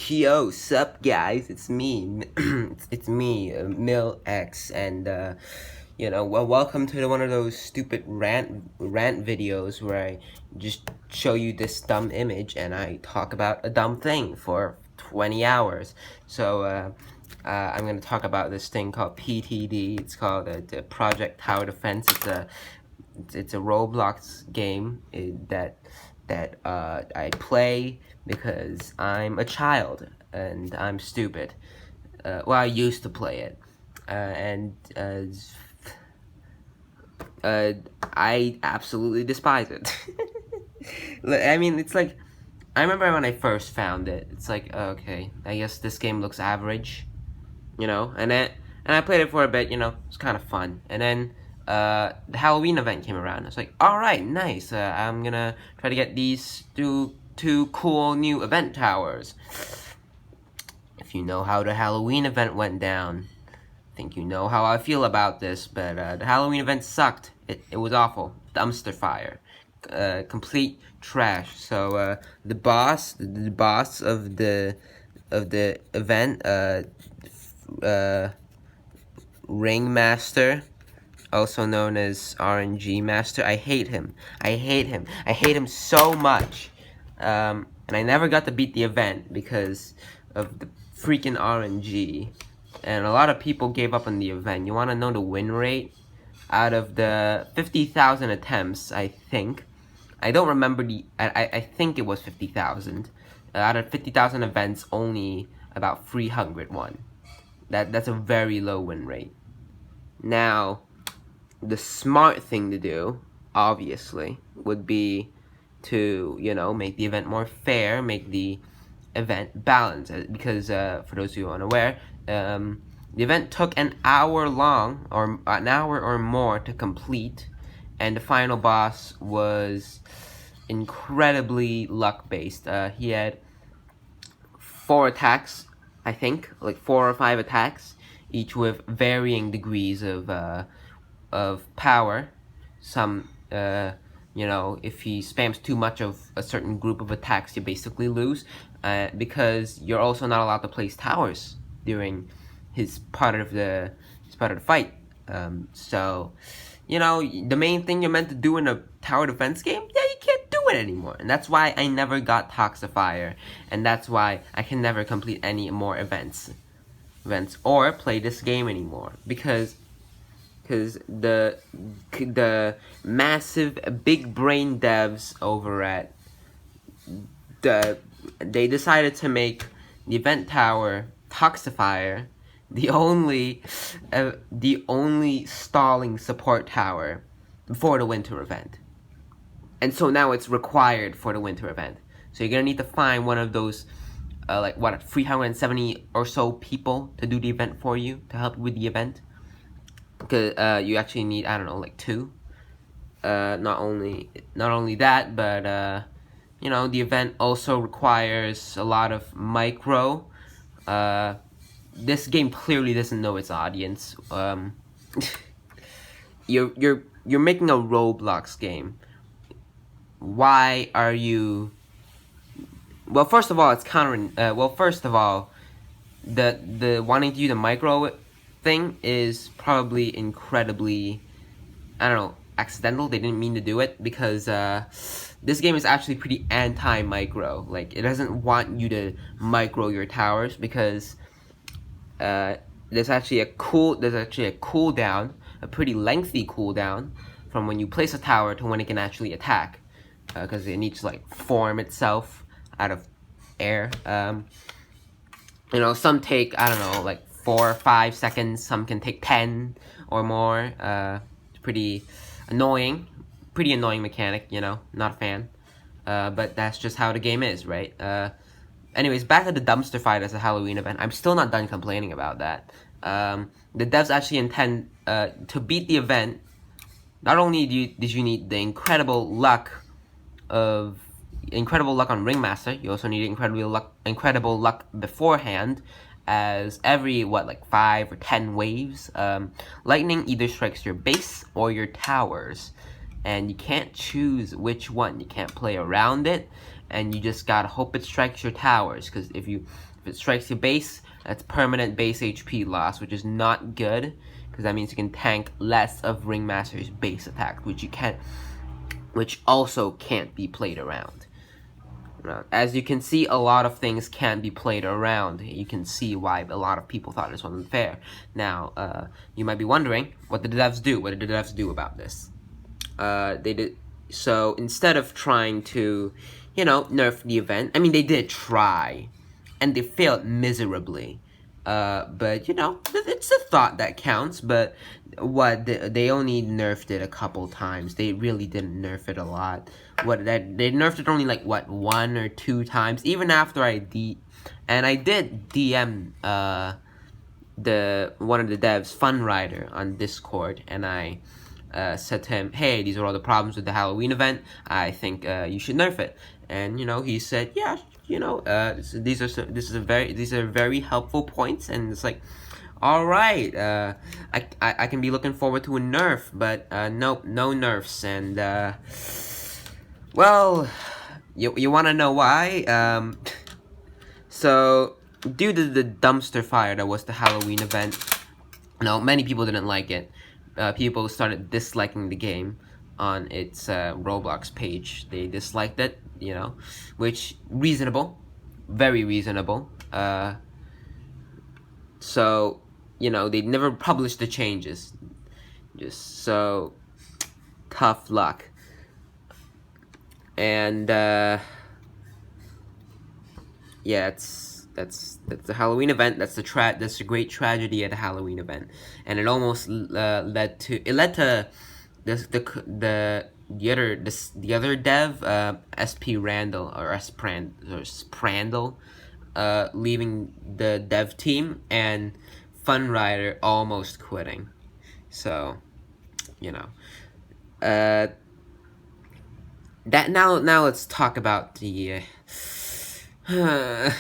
Yo, sup guys, it's me, it's me, Mil X, and well, welcome to one of those stupid rant videos where I just show you this dumb image and I talk about a dumb thing for 20 hours. So I'm gonna talk about this thing called PTD. It's called the Project Tower Defense. It's a Roblox game that I play because I'm a child and I'm stupid. Well, I used to play it, and I absolutely despise it. I mean, it's like, I remember when I first found it. It's like, okay, I guess this game looks average, and I played it for a bit. It's kind of fun, and then the Halloween event came around. I was like, all right, nice. I'm gonna try to get these two cool new event towers. If you know how the Halloween event went down, I think you know how I feel about this. But the Halloween event sucked. It was awful. Dumpster fire. Complete trash. So the boss of the event, Ringmaster, also known as RNG Master. I hate him. I hate him so much. And I never got to beat the event because of the freaking RNG. And a lot of people gave up on the event. You want to know the win rate? Out of the 50,000 attempts, I think. I don't remember I think it was 50,000. Out of 50,000 events, only about 300 won. That's a very low win rate. Now, the smart thing to do, obviously, would be to, make the event more fair, make the event balanced. Because, for those of you unaware, the event took an hour long, or an hour or more to complete, and the final boss was incredibly luck-based. He had 4 attacks, I think, like 4 or 5 attacks, each with varying degrees of power. Some, if he spams too much of a certain group of attacks, you basically lose, because you're also not allowed to place towers during his part of the fight. So, the main thing you're meant to do in a tower defense game, yeah, you can't do it anymore. And that's why I never got Toxifier, and that's why I can never complete any more events or play this game anymore, because the massive big brain devs over at they decided to make the event tower Toxifier the only stalling support tower for the winter event. And so now it's required for the winter event. So you're gonna need to find one of those 370 or so people to do the event for you, to help you with the event. Because you actually need, I don't know, like 2. Not only that, but the event also requires a lot of micro. This game clearly doesn't know its audience. You're making a Roblox game. Why are you? Well, first of all, it's first of all, the wanting to use the micro thing is probably incredibly, I don't know, accidental. They didn't mean to do it, because this game is actually pretty anti-micro. Like, it doesn't want you to micro your towers, because there's actually a cooldown, a pretty lengthy cooldown, from when you place a tower to when it can actually attack, because it needs to form itself out of air. Some take, I don't know, 4 or 5 seconds. Some can take 10 or more. It's pretty annoying mechanic. Not a fan. But that's just how the game is, right? Anyways, back to the dumpster fight as a Halloween event. I'm still not done complaining about that. The devs actually intend to beat the event. Not only did you need the incredible luck on Ringmaster, you also need incredible luck beforehand, as every 5 or 10 waves, lightning either strikes your base or your towers, and you can't choose which one. You can't play around it, and you just gotta hope it strikes your towers, because if it strikes your base, that's permanent base HP loss, which is not good, because that means you can tank less of Ringmaster's base attack, which also can't be played around. As you can see, a lot of things can be played around. You can see why a lot of people thought this wasn't fair. Now, you might be wondering, what did the devs do? What did the devs do about this? They did. So instead of trying to, nerf the event, I mean, they did try, and they failed miserably. But it's a thought that counts. But they only nerfed it a couple times. They really didn't nerf it a lot. They nerfed it only like 1 or 2 times. Even after I did DM one of the devs, Funrider, on Discord, and I said to him, "Hey, these are all the problems with the Halloween event. I think you should nerf it." And he said, "Yeah, these are very helpful points." And it's like, all right, I can be looking forward to a nerf, but nope, no nerfs. And well, you want to know why? So due to the dumpster fire that was the Halloween event, many people didn't like it. People started disliking the game on its Roblox page. They disliked it, which reasonable, very reasonable. So, they never published the changes. Just so tough luck. And yeah, that's the Halloween event. That's the great tragedy at the Halloween event, and it almost led to the other dev, SP Randall or Sprandle, leaving the dev team, and Funrider almost quitting. So, that now let's talk about the the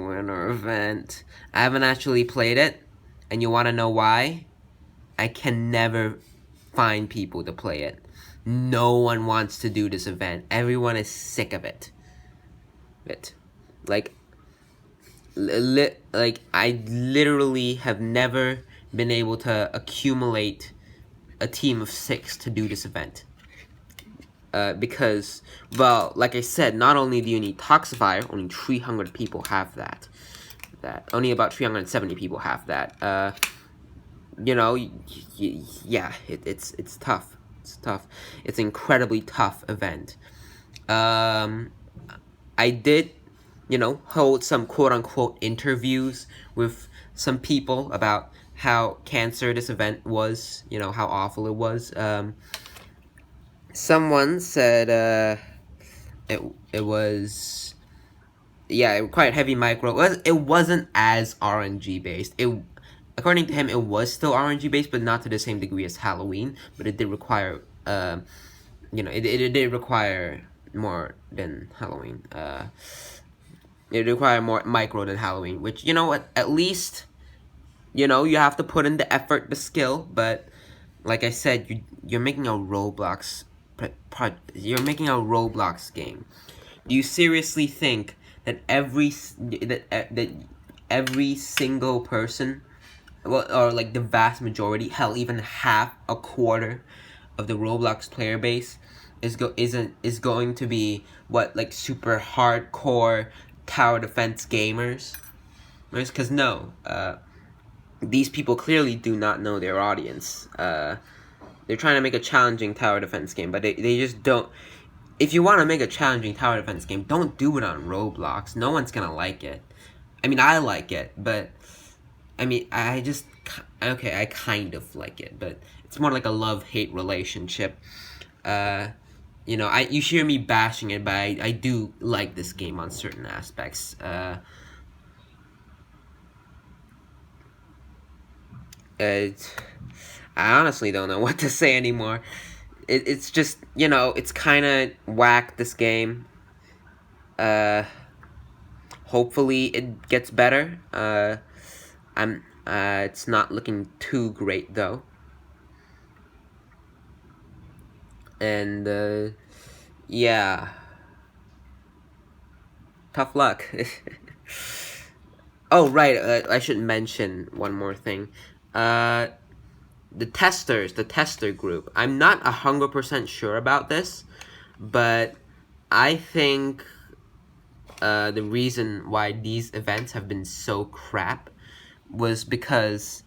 winter event. I haven't actually played it, and you want to know why? I can never find people to play it. No one wants to do this event. Everyone is sick of it. Like I literally have never been able to accumulate a team of 6 to do this event. Because, well, like I said, not only do you need Toxifier, only 300 people have that. Only about 370 people have that. Yeah, it's tough. It's tough. It's an incredibly tough event. I did, hold some quote-unquote interviews with some people about how cancer this event was, how awful it was. Someone said it was, yeah, quite heavy micro. It wasn't as RNG based. According to him, it was still RNG based, but not to the same degree as Halloween. But it did require, it did require more than Halloween. It required more micro than Halloween, which, at least, you have to put in the effort, the skill. But like I said, you're making a Roblox. You're making a Roblox game. Do you seriously think that every single person, well, or like the vast majority, hell, even half, a quarter of the Roblox player base is going to be like super hardcore tower defense gamers? Because no, these people clearly do not know their audience. They're trying to make a challenging tower defense game, but they just don't. If you want to make a challenging tower defense game, don't do it on Roblox. No one's gonna like it. I mean, I like it, but I mean, I kind of like it, but it's more like a love-hate relationship. You hear me bashing it, but I do like this game on certain aspects. I honestly don't know what to say anymore. It's just, it's kind of whack, this game. Hopefully it gets better. It's not looking too great, though. And, yeah. Tough luck. Oh, right, I should mention one more thing. The tester group. I'm not 100% sure about this, but I think the reason why these events have been so crap was because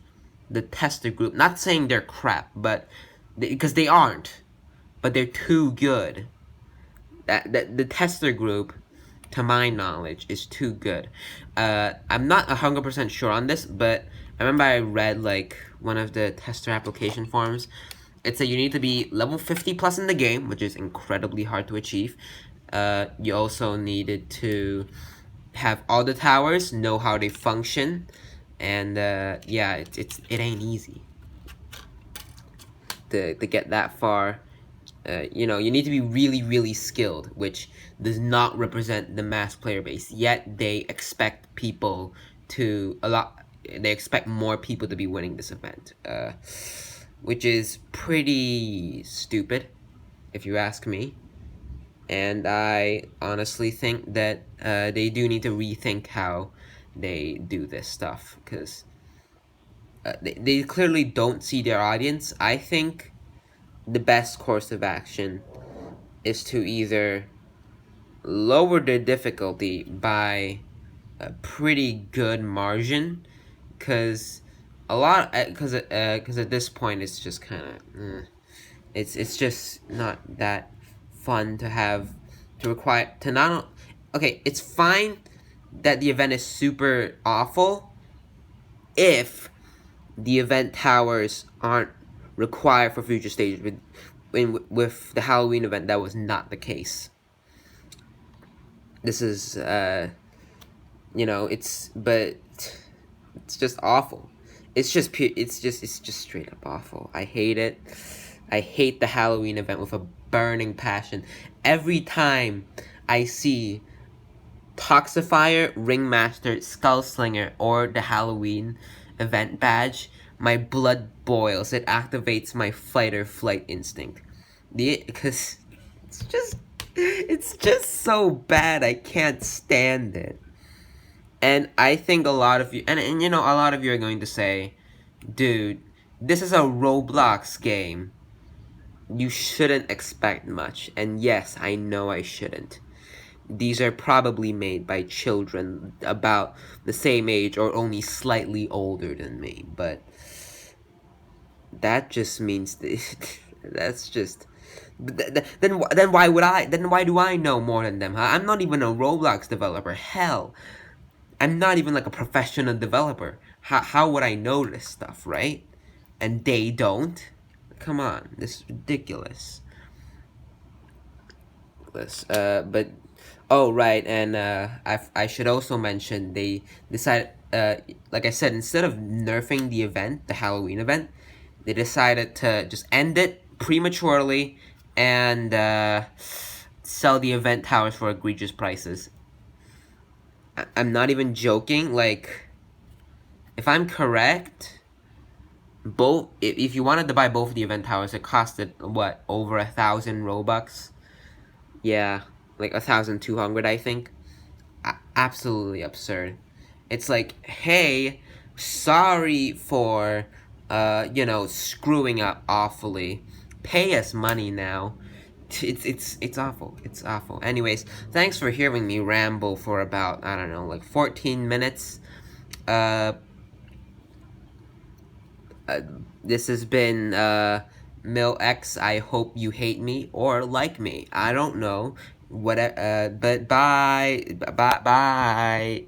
the tester group, not saying they're crap, but because they aren't, but they're too good. That the tester group, to my knowledge, is too good. I'm not 100% sure on this, but I remember I read like one of the tester application forums. It said you need to be level 50 plus in the game, which is incredibly hard to achieve. You also needed to have all the towers, know how they function, and yeah, it ain't easy to get that far. You know, you need to be really, really skilled, which does not represent the mass player base. Yet they expect people to they expect more people to be winning this event, which is pretty stupid, if you ask me. And I honestly think that they do need to rethink how they do this stuff, because they clearly don't see their audience. I think the best course of action is to either lower the difficulty by a pretty good margin, because at this point it's just kind of it's just not that fun to have to require to not. Okay, it's fine that the event is super awful if the event towers aren't required for future stages. With the Halloween event, that was not the case. This is, you know, it's just awful. It's just straight up awful. I hate it. I hate the Halloween event with a burning passion. Every time I see Toxifier, Ringmaster, Skullslinger, or the Halloween event badge, my blood boils. It activates my fight or flight instinct. Because it's just so bad. I can't stand it. And I think a lot of you, and you know, a lot of you are going to say, dude, this is a Roblox game. You shouldn't expect much. And yes, I know I shouldn't. These are probably made by children about the same age or only slightly older than me, but that just means that's just then why do I know more than them? Huh? I'm not even a Roblox developer. Hell, I'm not even like a professional developer. How would I know this stuff, right? And they don't. Come on, this is ridiculous. But oh right, and I should also mention they decided, like I said, instead of nerfing the event, the Halloween event, they decided to just end it prematurely and sell the event towers for egregious prices. I'm not even joking. Like, if I'm correct, both if you wanted to buy both of the event towers, it costed what, over 1,000 Robux. Yeah, like 1,200, I think. Absolutely absurd. It's like, hey, sorry for, you know, screwing up awfully. Pay us money now. It's awful. It's awful. Anyways, thanks for hearing me ramble for about, I don't know, like 14 minutes. This has been, MilX. I hope you hate me or like me. I don't know. But bye. Bye.